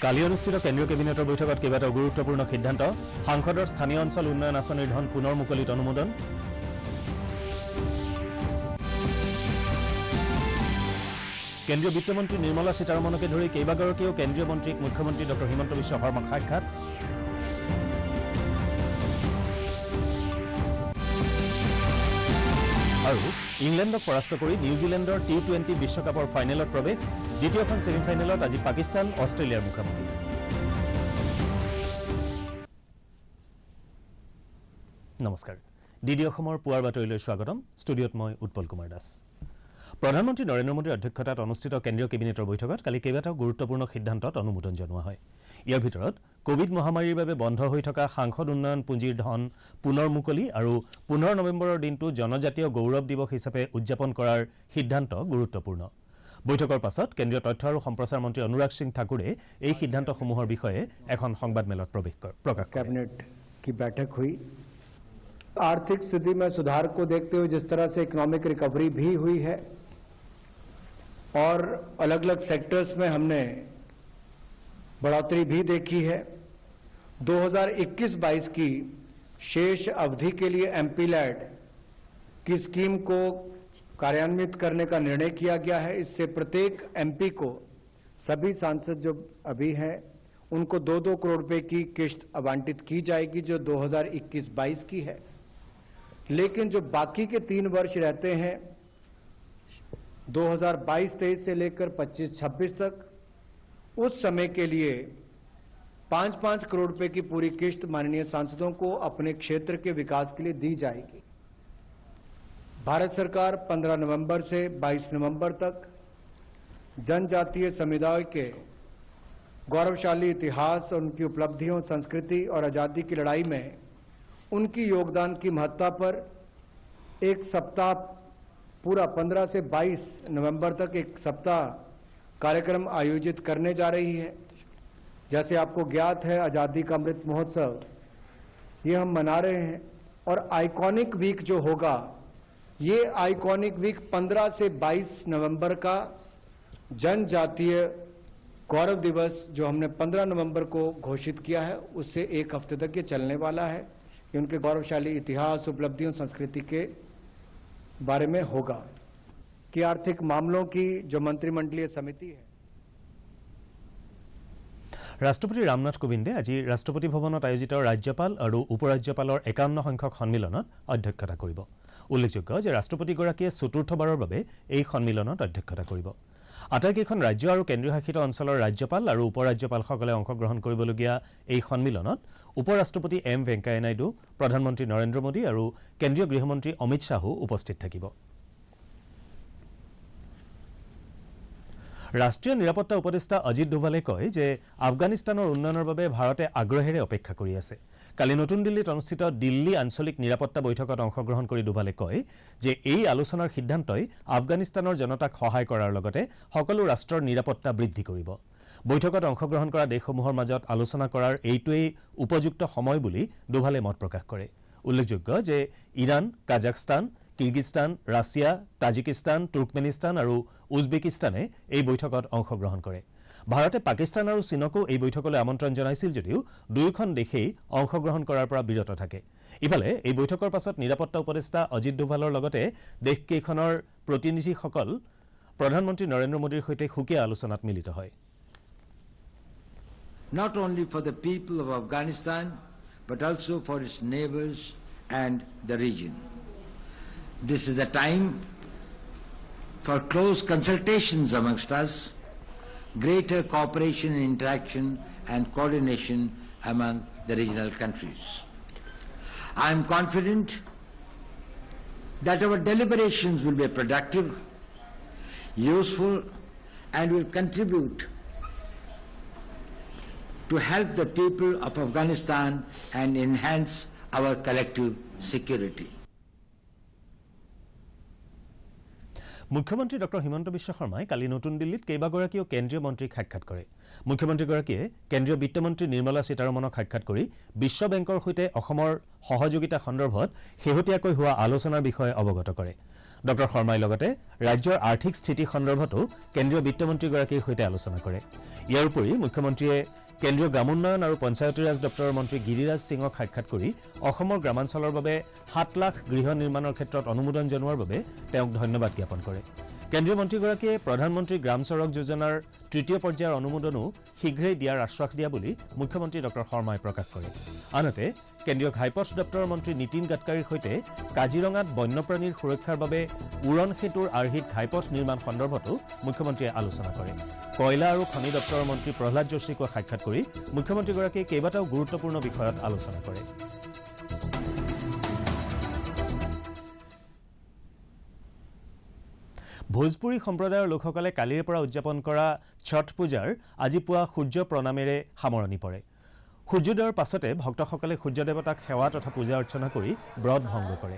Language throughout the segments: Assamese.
কালি অনুষ্ঠিত কেন্দ্ৰীয় কেবিনেটৰ বৈঠকত কেইবাটাও গুৰুত্বপূৰ্ণ সিদ্ধান্ত সাংসদৰ স্থানীয় অঞ্চল উন্নয়ন আঁচনিৰ ধন পুনৰ মুকলিত অনুমোদন কেন্দ্ৰীয় বিত্তমন্ত্ৰী নিৰ্মলা সীতাৰমণকে ধৰি কেইবাগৰাকীও কেন্দ্ৰীয় মন্ত্ৰীক মুখ্যমন্ত্ৰী ডক্টৰ হিমন্ত বিশ্ব শৰ্মাক সাক্ষাৎ আৰু ইংলেণ্ডক পৰাস্ত কৰি নিউজিলেণ্ডৰ T20 বিশ্বকাপৰ ফাইনেলত প্ৰৱেশ দ্বিতীয়খন ছেমিফাইনেলত আজি পাকিস্তান অষ্ট্ৰেলিয়াৰ মুখামুখি নমস্কাৰ ডিডি অসমৰ পুৱাৰ বাতৰিলৈ স্বাগতম ষ্টুডিঅত মই উৎপল কুমাৰ দাস প্ৰধানমন্ত্ৰী নৰেন্দ্ৰ মোদীৰ অধ্যক্ষতাত অনুষ্ঠিত কেন্দ্ৰীয় কেবিনেটৰ বৈঠকত কালি কেইবাটাও গুৰুত্বপূৰ্ণ সিদ্ধান্তত অনুমোদন জনোৱা হয় ইয়াৰ ভিতৰত কোভিড মহামাৰীৰ বাবে বন্ধ হৈ থকা সাংসদ উন্নয়ন পুঁজিৰ ধন পুনৰ মুকলি আৰু 15 নৱেম্বৰৰ দিনটো জনজাতীয় গৌৰৱ দিৱস হিচাপে উদযাপন কৰাৰ সিদ্ধান্ত গুৰুত্বপূৰ্ণ বৈঠকৰ পাছত কেন্দ্ৰীয় তথ্য আৰু সম্প্ৰচাৰ মন্ত্ৰী অনুৰাগ সিং ঠাকুৰে এই সিদ্ধান্তসমূহৰ বিষয়ে এখন সংবাদমেলত প্ৰকাশ কৰে कैबिनेट की बैठक हुई आर्थिक स्थिति में सुधार को देखते हुए जिस तरह से इकोनॉमिक रिकवरी भी हुई है और अलग अलग सेक्टर्स में हमने बढ़ोतरी भी देखी है 2021-22 की शेष अवधि के लिए एमपी-लैड की स्कीम को कार्यान्वित करने का निर्णय किया गया है इससे प्रत्येक एमपी को सभी सांसद जो अभी हैं उनको 2-2 करोड़ रुपए की किश्त आवंटित की जाएगी जो 2021-22 की है लेकिन जो बाकी के 3 वर्ष रहते हैं 2022-23 से लेकर 25-26 तक उस समय के लिए 5-5 करोड़ रुपए की पूरी किश्त माननीय सांसदों को अपने क्षेत्र के विकास के लिए दी जाएगी भारत सरकार 15 नवंबर से 22 नवंबर तक जनजातीय समुदाय के गौरवशाली इतिहास और उनकी उपलब्धियों संस्कृति और आज़ादी की लड़ाई में उनकी योगदान की महत्ता पर एक सप्ताह पूरा 15 से 22 नवंबर तक एक सप्ताह कार्यक्रम आयोजित करने जा रही है जैसे आपको ज्ञात है आज़ादी का अमृत महोत्सव ये हम मना रहे हैं और आइकॉनिक वीक जो होगा ये आइकॉनिक वीक 15 से 22 नवंबर का जनजातीय गौरव दिवस जो हमने 15 नवंबर को घोषित किया है उससे एक हफ्ते तक ये चलने वाला है ये उनके गौरवशाली इतिहास उपलब्धियों संस्कृति के बारे में होगा कि आर्थिक मामलों की जो मंत्रिमंडलीय समिति है राष्ट्रपति रामनाथ कोविंदे আজি राष्ट्रपति भवনত आयोजित राज्यपाल और उपराज्यपाলৰ 51 সংখ্যক সন্মিলনত অধ্যক্ষতা কৰিব উল্লেখযোগ্য যে ৰাষ্ট্ৰপতিগৰাকীয়ে চতুৰ্থবাৰৰ বাবে এই সন্মিলনত অধ্যক্ষতা কৰিব আটাইকেইখন ৰাজ্য আৰু কেন্দ্ৰীয় শাসিত অঞ্চলৰ ৰাজ্যপাল আৰু উপৰাজ্যপালসকলে অংশগ্ৰহণ কৰিবলগীয়া এই সন্মিলনত উপৰাষ্ট্ৰপতি এম ভেংকায়া নাইডু প্ৰধানমন্ত্ৰী নৰেন্দ্ৰ মোদী আৰু কেন্দ্ৰীয় গৃহমন্ত্ৰী অমিত শাহো উপস্থিত থাকিব ৰাষ্ট্ৰীয় নিৰাপত্তা উপদেষ্টা অজিত ডোভালে কয় যে আফগানিস্তানৰ উন্নয়নৰ বাবে ভাৰতে আগ্ৰহেৰে অপেক্ষা কৰি আছে কালি নতুন দিল্লীত অনুষ্ঠিত দিল্লী আঞ্চলিক নিৰাপত্তা বৈঠকত অংশগ্ৰহণ কৰি ডোভালে কয় যে এই আলোচনাৰ সিদ্ধান্তই আফগানিস্তানৰ জনতাক সহায় কৰাৰ লগতে সকলো ৰাষ্ট্ৰৰ নিৰাপত্তা বৃদ্ধি কৰিব বৈঠকত অংশগ্ৰহণ কৰা দেশসমূহৰ মাজত আলোচনা কৰাৰ এইটোৱেই উপযুক্ত সময় বুলি ডোভালে মত প্ৰকাশ কৰে উল্লেখযোগ্য যে Iran Kazakhstan Kyrgyzstan Russia Tajikistan Turkmenistan আৰু উজবেকিস্তানে এই বৈঠকত অংশগ্ৰহণ কৰে ভাৰতে পাকিস্তান আৰু চীনকো এই বৈঠকলৈ আমন্ত্ৰণ জনাইছিল যদিও দুয়োখন দেশেই অংশগ্ৰহণ কৰাৰ পৰা বিৰত থাকে ইফালে এই বৈঠকৰ পাছত নিৰাপত্তা উপদেষ্টা অজিত ডোভালৰ লগতে দেশকেইখনৰ প্ৰতিনিধিসকল প্ৰধানমন্ত্ৰী নৰেন্দ্ৰ মোদীৰ সৈতে সুকীয়া আলোচনাত মিলিত হয় Not only for the people of Afghanistan but also for its neighbors and the region. This is the time for close consultations amongst us, greater cooperation and interaction and coordination among the regional countries. I am confident that our deliberations will be productive, useful, and will contribute to help the people of Afghanistan and enhance our collective security. মুখ্যমন্ত্ৰী ডক্টৰ হিমন্ত বিশ্ব শৰ্মাই কালি নতুন দিল্লীত কেইবাগৰাকীও কেন্দ্ৰীয় মন্ত্ৰীক সাক্ষাৎ কৰে মুখ্যমন্ত্ৰীগৰাকীয়ে কেন্দ্ৰীয় বিত্তমন্ত্ৰী নিৰ্মলা সীতাৰমণক সাক্ষাৎ কৰি বিশ্ব বেংকৰ সৈতে অসমৰ সহযোগিতা সন্দৰ্ভত শেহতীয়াকৈ হোৱা আলোচনাৰ বিষয়ে অৱগত কৰে ডক্টৰ শৰ্মাই লগতে ৰাজ্যৰ আৰ্থিক স্থিতি সন্দৰ্ভতো কেন্দ্ৰীয় বিত্তমন্ত্ৰীগৰাকীৰ সৈতে আলোচনা কৰে। ইয়াৰ উপৰি মুখ্যমন্ত্ৰীয়ে কেন্দ্ৰীয় গ্ৰামোন্নয়ন আৰু পঞ্চায়তী ৰাজ দপ্তৰৰ মন্ত্ৰী গিৰিৰাজ সিঙক সাক্ষাৎ কৰি অসমৰ গ্ৰামাঞ্চলৰ বাবে 7 লাখ গৃহ নিৰ্মাণৰ ক্ষেত্ৰত অনুমোদন জনোৱাৰ বাবে তেওঁক ধন্যবাদ জ্ঞাপন কৰে। কেন্দ্ৰীয় মন্ত্ৰীগৰাকীয়ে প্ৰধানমন্ত্ৰী গ্ৰাম চড়ক যোজনাৰ 3য় পৰ্যায়ৰ অনুমোদনো শীঘ্ৰেই দিয়াৰ আশ্বাস দিয়া বুলি মুখ্যমন্ত্ৰী ডক্টৰ শৰ্মাই প্ৰকাশ কৰে। আনহাতে কেন্দ্ৰীয় ঘাইপথ দপ্তৰৰ মন্ত্ৰী নীতিন গাডকাৰীৰ সৈতে কাজিৰঙাত বন্যপ্ৰাণীৰ সুৰক্ষাৰ বাবে উৰণ সেতুৰ আৰ্হিত ঘাইপথ নিৰ্মাণ সন্দৰ্ভতো মুখ্যমন্ত্ৰীয়ে আলোচনা কৰে। কয়লা আৰু খনি দপ্তৰৰ মন্ত্ৰী প্ৰহ্লাদ যোশীকো সাক্ষাৎ কৰি মুখ্যমন্ত্ৰীগৰাকীয়ে কেইবাটাও গুৰুত্বপূৰ্ণ বিষয়ত আলোচনা কৰে। ভোজপুৰী সম্প্ৰদায়ৰ লোকসকলে কালিৰ পৰা উদযাপন কৰা ছট পূজাৰ আজি পুৱা সূৰ্য প্ৰণামেৰে সামৰণি পৰে। সূৰ্যোদয়ৰ পাছতে ভক্তসকলে সূৰ্য দেৱতাক সেৱা তথা পূজা অৰ্চনা কৰি ব্ৰত ভংগ কৰে।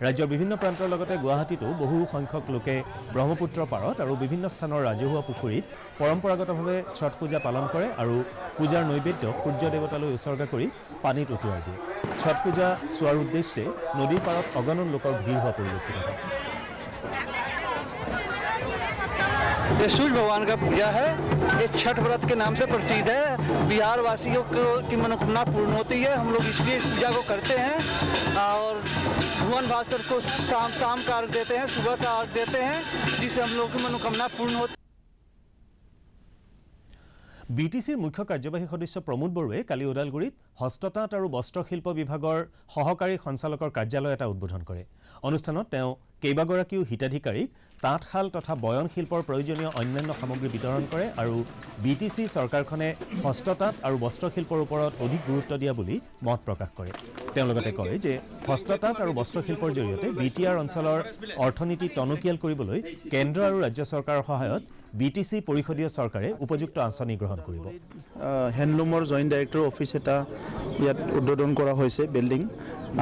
ৰাজ্যৰ বিভিন্ন প্ৰান্তৰ লগতে গুৱাহাটীতো বহু সংখ্যক লোকে ব্ৰহ্মপুত্ৰ পাৰত আৰু বিভিন্ন স্থানৰ ৰাজহুৱা পুখুৰীত পৰম্পৰাগতভাৱে ছট পূজা পালন কৰে আৰু পূজাৰ নৈবেদ্য সূৰ্য দেৱতালৈ উৎসৰ্গা কৰি পানীত উটুৱাই দিয়ে। ছট পূজা চোৱাৰ উদ্দেশ্যে নদীৰ পাৰত অগণন লোকৰ ভিৰ হোৱা পৰিলক্ষিত হয়। ये सूर्य भगवान का पूजा है। ये छठ व्रत के नाम से प्रसिद्ध है। बिहार वासियों की मनोकामना पूर्ण होती है। हम लोग इसलिए इस पूजा को करते हैं और भुवन भास्कर को शाम का अर्घ देते हैं, सुबह का अर्घ देते हैं, जिससे हम लोग की मनोकामना पूर्ण होती है। বিটিচিৰ মুখ্য কাৰ্যবাহী সদস্য প্ৰমোদ বড়োৱে কালি ওদালগুৰিত হস্ততাঁত আৰু বস্ত্ৰশিল্প বিভাগৰ সহকাৰী সঞ্চালকৰ কাৰ্যালয় এটা উদ্বোধন কৰে। অনুষ্ঠানত তেওঁ কেইবাগৰাকীও হিতাধিকাৰীক তাঁতশাল তথা বয়ন শিল্পৰ প্ৰয়োজনীয় অন্যান্য সামগ্ৰী বিতৰণ কৰে আৰু বিটিচি চৰকাৰখনে হস্ততাঁত আৰু বস্ত্ৰশিল্পৰ ওপৰত অধিক গুৰুত্ব দিয়া বুলি মত প্ৰকাশ কৰে। তেওঁ লগতে কয় যে হস্ততাঁত আৰু বস্ত্ৰশিল্পৰ জৰিয়তে বিটিআৰ অঞ্চলৰ অৰ্থনীতি টনকিয়াল কৰিবলৈ কেন্দ্ৰ আৰু ৰাজ্য চৰকাৰৰ সহায়ত বিটিচি পৰিষদীয় চৰকাৰে উপযুক্ত আঁচনি গ্ৰহণ কৰিব। হেণ্ডলুমৰ জইণ্ট ডাইৰেক্টৰ অফিচ এটা ইয়াত উদ্বোধন কৰা হৈছে বিল্ডিং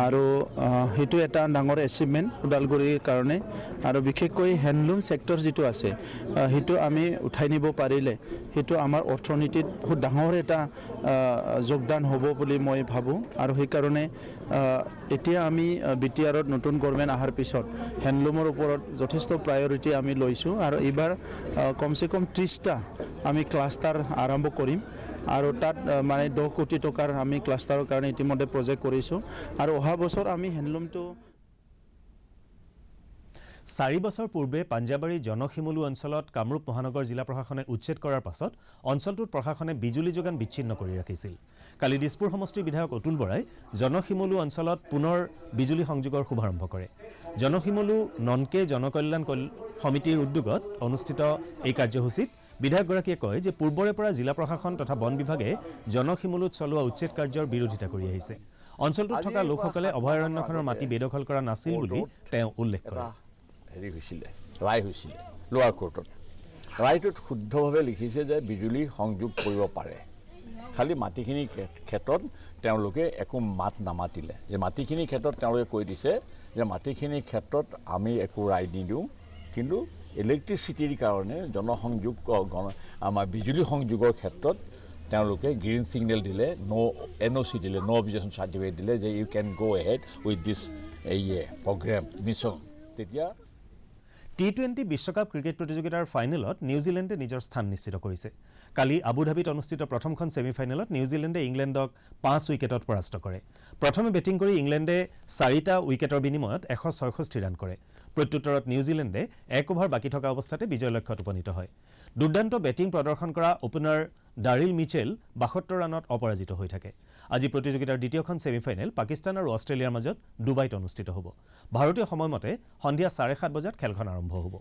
আৰু সেইটো এটা ডাঙৰ এচিভমেণ্ট ওদালগুৰিৰ কাৰণে আৰু বিশেষকৈ হেণ্ডলুম ছেক্টৰ যিটো আছে সেইটো আমি উঠাই নিব পাৰিলে সেইটো আমাৰ অৰ্থনীতিত বহুত ডাঙৰ এটা যোগদান হ'ব বুলি মই ভাবোঁ আৰু সেইকাৰণে এতিয়া আমি বিটিআৰত নতুন গভৰ্ণমেণ্ট অহাৰ পিছত হেণ্ডলুমৰ ওপৰত যথেষ্ট প্ৰায়ৰিটি আমি লৈছোঁ আৰু এইবাৰ কমচে কম 30টা আমি ক্লাষ্টাৰ আৰম্ভ কৰিম আৰু তাত মানে 10 কোটি টকাৰ আমি ক্লাষ্টাৰৰ কাৰণে ইতিমধ্যে প্ৰজেক্ট কৰিছোঁ আৰু অহা বছৰ আমি হেণ্ডলুমটো 4 বছৰ পূৰ্বে পাঞ্জাবাৰী জনশিমলু অঞ্চলত কামৰূপ মহানগৰ জিলা প্ৰশাসনে উচ্ছেদ কৰাৰ পাছত অঞ্চলটোত প্ৰশাসনে বিজুলী যোগান বিচ্ছিন্ন কৰি ৰাখিছিল। কালি দিছপুৰ সমষ্টিৰ বিধায়ক অতুল বৰাই জনশিমলু অঞ্চলত পুনৰ বিজুলী সংযোগৰ শুভাৰম্ভ কৰে। জনশিমলু ননকে জনকল্যাণ সমিতিৰ উদ্যোগত অনুষ্ঠিত এই কাৰ্যসূচীত বিধায়কগৰাকীয়ে কয় যে পূৰ্বৰে পৰা জিলা প্ৰশাসন তথা বন বিভাগে জনশিমলুত চলোৱা উচ্ছেদ কাৰ্যৰ বিৰোধিতা কৰি আহিছে। অঞ্চলটোত থকা লোকসকলে অভয়াৰণ্যখনৰ মাটি বেদখল কৰা নাছিল বুলি তেওঁ উল্লেখ কৰে। হেৰি হৈছিলে ৰায় হৈছিলে লোৱাৰ কোৰ্টত ৰায়টোত শুদ্ধভাৱে লিখিছে যে বিজুলী সংযোগ কৰিব পাৰে, খালি মাটিখিনিৰ ক্ষেত্ৰত তেওঁলোকে একো মাত নামাতিলে। যে মাটিখিনিৰ ক্ষেত্ৰত তেওঁলোকে কৈ দিছে যে মাটিখিনিৰ ক্ষেত্ৰত আমি একো ৰায় নিদিওঁ, কিন্তু ইলেক্ট্ৰিচিটিৰ কাৰণে জনসংযোগ আমাৰ বিজুলী সংযোগৰ ক্ষেত্ৰত তেওঁলোকে গ্ৰীণ ছিগনেল দিলে, NOC দিলে, নো অবজেকশ্যন চাৰ্টিফিকেট দিলে যে you can go ahead with this programme mission. তেতিয়া T20 বিশ্বকাপ ক্ৰিকেট প্ৰতিযোগিতাৰ ফাইনেলত নিউজিলেণ্ডে নিজৰ স্থান নিশ্চিত কৰিছে। কালি আবুধাবিত অনুষ্ঠিত প্ৰথমখন ছেমিফাইনেলত নিউজিলেণ্ডে ইংলেণ্ডক 5 উইকেটত পৰাস্ত কৰে। প্ৰথমে বেটিং কৰি ইংলেণ্ডে 4টা উইকেটৰ বিনিময়ত 166 ৰান কৰে। প্ৰত্যুত্তৰত নিউজিলেণ্ডে 1 অভাৰ বাকী থকা অৱস্থাতে বিজয় লক্ষ্যত উপনীত হয়। দুৰ্দান্ত বেটিং প্ৰদৰ্শন কৰা ওপেনাৰ ডাৰিল মিচেল 72 ৰানত অপৰাজিত হৈ থাকে। আজি প্ৰতিযোগিতাৰ দ্বিতীয়খন ছেমিফাইনেল পাকিস্তান আৰু অষ্ট্ৰেলিয়াৰ মাজত ডুবাইত অনুষ্ঠিত হ'ব। ভাৰতীয় সময়মতে সন্ধিয়া 7:30 বজাত খেলখন আৰম্ভ হ'ব।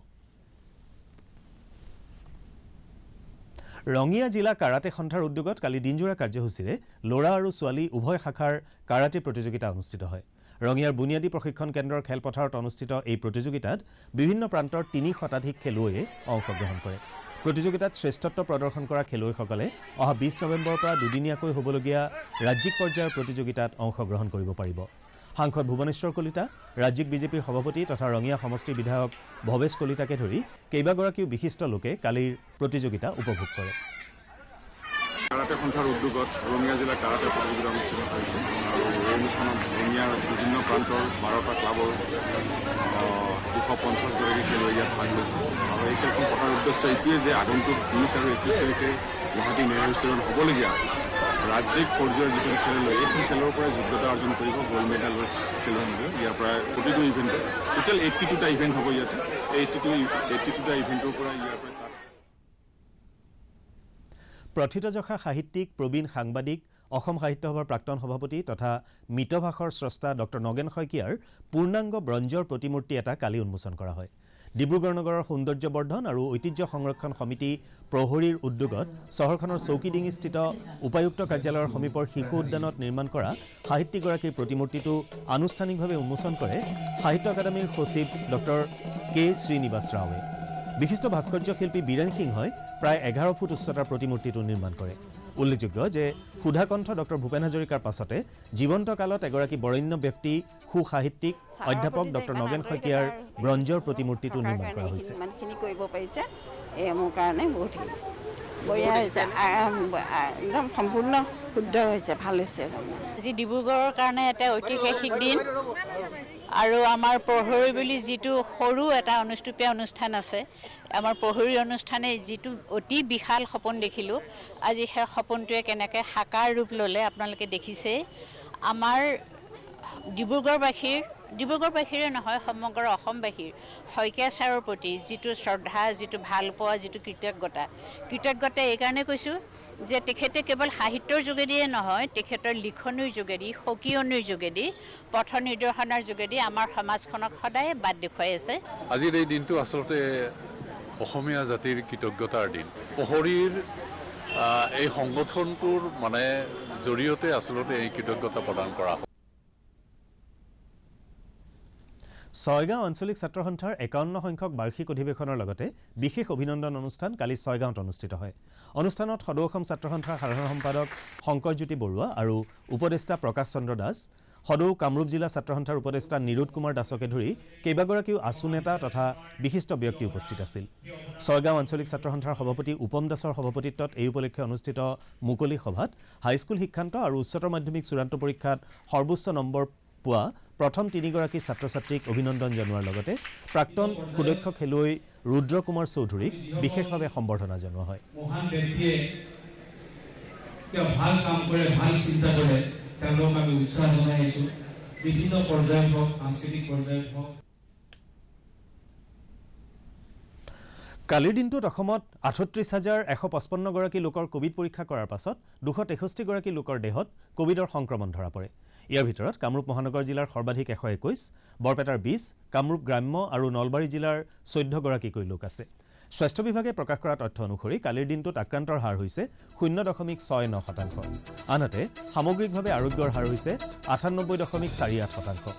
ৰঙিয়া জিলা কাৰাটে সন্থাৰ উদ্যোগত কালি দিনজোৰা কাৰ্যসূচীৰে ল'ৰা আৰু ছোৱালী উভয় শাখাৰ কাৰাটে প্ৰতিযোগিতা অনুষ্ঠিত হয়। ৰঙিয়াৰ বুনিয়াদী প্ৰশিক্ষণ কেন্দ্ৰৰ খেলপথাৰত অনুষ্ঠিত এই প্ৰতিযোগিতাত বিভিন্ন প্ৰান্তৰ 3 শতাধিক খেলুৱৈয়ে অংশগ্ৰহণ কৰে। প্ৰতিযোগিতাত শ্ৰেষ্ঠত্ব প্ৰদৰ্শন কৰা খেলুৱৈসকলে অহা 20 নৱেম্বৰৰ পৰা দুদিনীয়াকৈ হ'বলগীয়া ৰাজ্যিক পৰ্যায়ৰ প্ৰতিযোগিতাত অংশগ্ৰহণ কৰিব পাৰিব। সাংসদ ভুৱনেশ্বৰ কলিতা, ৰাজ্যিক বিজেপিৰ সভাপতি তথা ৰঙিয়া সমষ্টিৰ বিধায়ক ভৱেশ কলিতাকে ধৰি কেইবাগৰাকীও বিশিষ্ট লোকে কালিৰ প্ৰতিযোগিতা উপভোগ কৰে। কাৰাটে সন্থাৰ উদ্যোগত ৰঙিয়া জিলা কাৰাটে প্ৰতিযোগিতা অনুষ্ঠিত হৈছে আৰু অনুষ্ঠানত ৰঙিয়াৰ বিভিন্ন প্ৰান্তৰ 12টা ক্লাবৰ 250 গৰাকী খেলুৱৈ ইয়াত ভাগ লৈছে আৰু এই খেলখন পতাৰ উদ্দেশ্য এইটোৱে যে আগন্তুক 20 আৰু 21 তাৰিখে গুৱাহাটী নেহেৰু ষ্টেডিয়ামত হ'বলগীয়া ৰাজ্যিক পৰ্যায়ৰ যিটো খেল লৈ এই খেলৰ পৰাই যোগ্যতা অৰ্জন কৰিব গ'ল্ড মেডেল খেলুৱৈসকলে ইয়াৰ পৰা প্ৰতিটো ইভেণ্টত টোটেল 82টা ইভেণ্ট হ'ব ইয়াতে এই 82টা ইভেণ্টৰ পৰা ইয়াৰ পৰা প্ৰথিতযশা সাহিত্যিক প্ৰবীণ সাংবাদিক অসম সাহিত্য সভাৰ প্ৰাক্তন সভাপতি তথা মিতভাষৰ স্ৰষ্টা ডক্টৰ নগেন শইকীয়াৰ পূৰ্ণাংগ ব্ৰঞ্জৰ প্ৰতিমূৰ্তি এটা কালি উন্মোচন কৰা হয় ডিব্ৰুগড় নগৰৰ সৌন্দৰ্য বৰ্ধন আৰু ঐতিহ্য সংৰক্ষণ সমিতি প্ৰহৰীৰ উদ্যোগত চহৰখনৰ চৌকিডিঙিস্থিত উপায়ুক্ত কাৰ্যালয়ৰ সমীপৰ শিশু উদ্যানত নিৰ্মাণ কৰা সাহিত্যিকগৰাকীৰ প্ৰতিমূৰ্তিটো আনুষ্ঠানিকভাৱে উন্মোচন কৰে সাহিত্য একাডেমীৰ সচিব ডক্টৰ কে শ্ৰীনিবাস ৰাওৱে বিশিষ্ট ভাস্কৰ্য শিল্পী বীৰেন সিংহই প্ৰায় 11 ফুট উচ্চতাৰ প্ৰতিমূৰ্তিটো নিৰ্মাণ কৰে উল্লেখযোগ্য যে সুধাকণ্ঠ ডক্টৰ ভূপেন হাজৰিকাৰ পাছতে জীৱন্ত কালত এগৰাকী বৰেণ্য ব্যক্তি সুসাহিত্যিক অধ্যাপক ডক্টৰ নগেন শইকীয়াৰ ব্ৰঞ্জৰ প্ৰতিমূৰ্তিটো নিৰ্মাণ কৰা হৈছে ইমানখিনি কৰিব পাৰিছে মোৰ কাৰণে বহুত বঢ়িয়া হৈছে একদম সম্পূৰ্ণ শুদ্ধ হৈছে ভাল হৈছে আজি ডিব্ৰুগড়ৰ কাৰণে এটা ঐতিহাসিক দিন আৰু আমাৰ প্ৰহৰী বুলি যিটো সৰু এটা অনুষ্টুপীয়া অনুষ্ঠান আছে আমাৰ প্ৰহৰী অনুষ্ঠানে যিটো অতি বিশাল সপোন দেখিলোঁ আজি সেই সপোনটোৱে কেনেকৈ সাকাৰ ৰূপ ল'লে আপোনালোকে দেখিছে আমাৰ ডিব্ৰুগড়বাসীৰে নহয় সমগ্ৰ অসমবাসীৰ শইকীয়া ছাৰৰ প্ৰতি যিটো শ্ৰদ্ধা যিটো ভালপোৱা যিটো কৃতজ্ঞতা এইকাৰণে কৈছোঁ যে তেখেতে কেৱল সাহিত্যৰ যোগেদিয়ে নহয় তেখেতৰ লিখনিৰ যোগেদি সকিয়নিৰ যোগেদি পথ নিৰ্দেশনাৰ যোগেদি আমাৰ সমাজখনক সদায় বাট দেখুৱাই আছে আজিৰ এই দিনটো আচলতে অসমীয়া জাতিৰ কৃতজ্ঞতাৰ দিন প্ৰহৰীৰ এই সংগঠনটোৰ মানে জৰিয়তে আচলতে এই কৃতজ্ঞতা প্ৰদান কৰা হয় ছয়গাঁও আঞ্চলিক ছাত্ৰ সন্থাৰ 51 সংখ্যক বাৰ্ষিক অধিৱেশনৰ লগতে বিশেষ অভিনন্দন অনুষ্ঠান কালি ছয়গাঁৱত অনুষ্ঠিত হয় অনুষ্ঠানত সদৌ অসম ছাত্ৰ সন্থাৰ সাধাৰণ সম্পাদক শংকৰজ্যোতি বৰুৱা আৰু উপদেষ্টা প্ৰকাশ চন্দ্ৰ দাস সদৌ কামৰূপ জিলা ছাত্ৰ সন্থাৰ উপদেষ্টা নিৰুদ কুমাৰ দাসকে ধৰি কেইবাগৰাকীও আছু নেতা তথা বিশিষ্ট ব্যক্তি উপস্থিত আছিল ছয়গাঁও আঞ্চলিক ছাত্ৰ সন্থাৰ সভাপতি উপম দাসৰ সভাপতিত্বত এই উপলক্ষে অনুষ্ঠিত মুকলি সভাত হাইস্কুল শিক্ষান্ত আৰু উচ্চতৰ মাধ্যমিক চূড়ান্ত পৰীক্ষাত সৰ্বোচ্চ নম্বৰ পোৱা প্ৰথম 3 গৰাকী ছাত্ৰ ছাত্ৰীক অভিনন্দন জনোৱাৰ লগতে প্ৰাক্তন সুদক্ষ খেলুৱৈ ৰুদ্ৰ কুমাৰ চৌধুৰীক বিশেষভাৱে সম্বৰ্ধনা জনোৱা হয় মহান ব্যক্তিয়ে ভাল কাম কৰে ভাল চিন্তা কৰে তেওঁলোকক আমি উৎসাহ জনাই আছোঁ বিভিন্ন পৰ্যায়ত হওক সাংস্কৃতিক পৰ্যায়ত হওক কালিৰ দিনটোত অসমত ৩৮,১৫৫ গৰাকী লোকৰ কোভিড পৰীক্ষা কৰাৰ পাছত 263 গৰাকী লোকৰ দেহত কোভিডৰ সংক্ৰমণ ধৰা পৰে ইয়াৰ ভিতৰত কামৰূপ মহানগৰ জিলাৰ সৰ্বাধিক 121 বৰপেটাৰ 20 কামৰূপ গ্ৰাম্য আৰু নলবাৰী জিলাৰ 14 গৰাকীকৈ লোক আছে স্বাস্থ্য বিভাগে প্ৰকাশ কৰা তথ্য অনুসৰি কালিৰ দিনটোত আক্ৰান্তৰ হাৰ হৈছে 0.69%। আনহাতে সামগ্ৰিকভাৱে আৰোগ্যৰ হাৰ হৈছে 98.48%।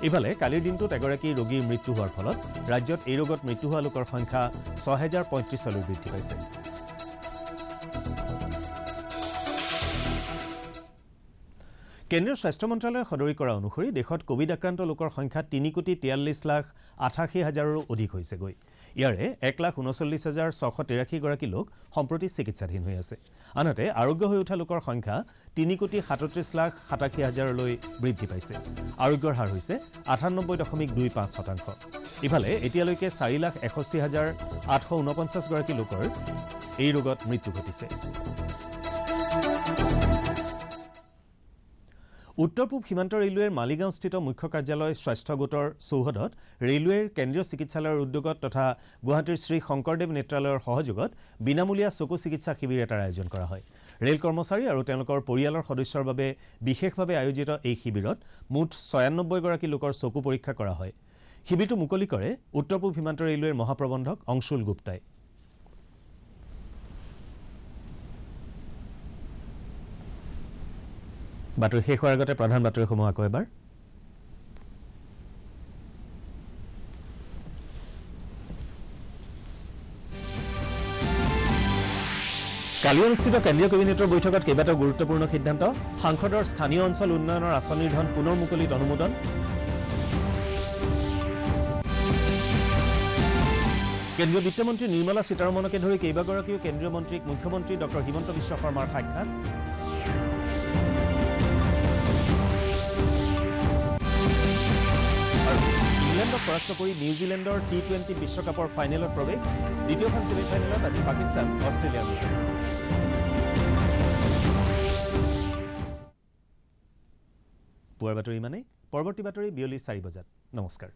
ইফালে কালিৰ দিনটোত এগৰাকী ৰোগীৰ মৃত্যু হোৱাৰ ফলত ৰাজ্যত এই ৰোগত মৃত্যু হোৱা লোকৰ সংখ্যা 6035 লৈ বৃদ্ধি পাইছে কেন্দ্ৰীয় স্বাস্থ্য মন্ত্ৰালয়ে সদৰি কৰা অনুসৰি দেশত কোভিড আক্ৰান্ত লোকৰ সংখ্যা 3,43,88,000ৰো অধিক হৈছেগৈ ইয়াৰে 1,39,683 গৰাকী লোক সম্প্ৰতি চিকিৎসাধীন হৈ আছে আনহাতে আৰোগ্য হৈ উঠা লোকৰ সংখ্যা 3,37,87,000লৈ বৃদ্ধি পাইছে আৰোগ্যৰ হাৰ হৈছে 98.25%। ইফালে এতিয়ালৈকে 4,61,849 গৰাকী লোকৰ এই ৰোগত মৃত্যু ঘটিছে উত্তৰ পূব সীমান্ত ৰেলৱেৰ মালিগাঁওস্থিত মুখ্য কাৰ্যালয় স্বাস্থ্য গোটৰ চৌহদত ৰেলৱেৰ কেন্দ্ৰীয় চিকিৎসালয়ৰ উদ্যোগত তথা গুৱাহাটীৰ শ্ৰী শংকৰদেৱ নেত্ৰালয়ৰ সহযোগত বিনামূলীয়া চকু চিকিৎসা শিবিৰ এটাৰ আয়োজন কৰা হয় ৰেল কৰ্মচাৰী আৰু তেওঁলোকৰ পৰিয়ালৰ সদস্যৰ বাবে বিশেষভাৱে আয়োজিত এই শিবিৰত মুঠ 96 গৰাকী লোকৰ চকু পৰীক্ষা কৰা হয় শিবিৰটো মুকলি কৰে উত্তৰ পূব সীমান্ত ৰেলৱেৰ মহাপ্ৰবন্ধক অংশুল গুপ্তাই বাতৰি শেষ হোৱাৰ আগতে প্ৰধান বাতৰিসমূহ আকৌ এবাৰ কালি অনুষ্ঠিত কেন্দ্ৰীয় কেবিনেটৰ বৈঠকত কেইবাটাও গুৰুত্বপূৰ্ণ সিদ্ধান্ত সাংসদৰ স্থানীয় অঞ্চল উন্নয়নৰ আঁচনিৰ ধন পুনৰ মুকলিত অনুমোদন কেন্দ্ৰীয় বিত্তমন্ত্ৰী নিৰ্মলা সীতাৰমণকে ধৰি কেইবাগৰাকীও কেন্দ্ৰীয় মন্ত্ৰীক মুখ্যমন্ত্ৰী ডক্টৰ হিমন্ত বিশ্ব শৰ্মাৰ সাক্ষাৎ আফগানিস্তানক পৰাস্ত কৰি নিউজিলেণ্ডৰ T20 বিশ্বকাপৰ ফাইনেলত প্ৰৱেশ দ্বিতীয়খন ছেমিফাইনেলত আজি পাকিস্তান অষ্ট্ৰেলিয়াৰ বিৰুদ্ধে পুৱাৰ বাতৰি ইমানেই পৰৱৰ্তী বাতৰি বিয়লি 4 বজাত নমস্কাৰ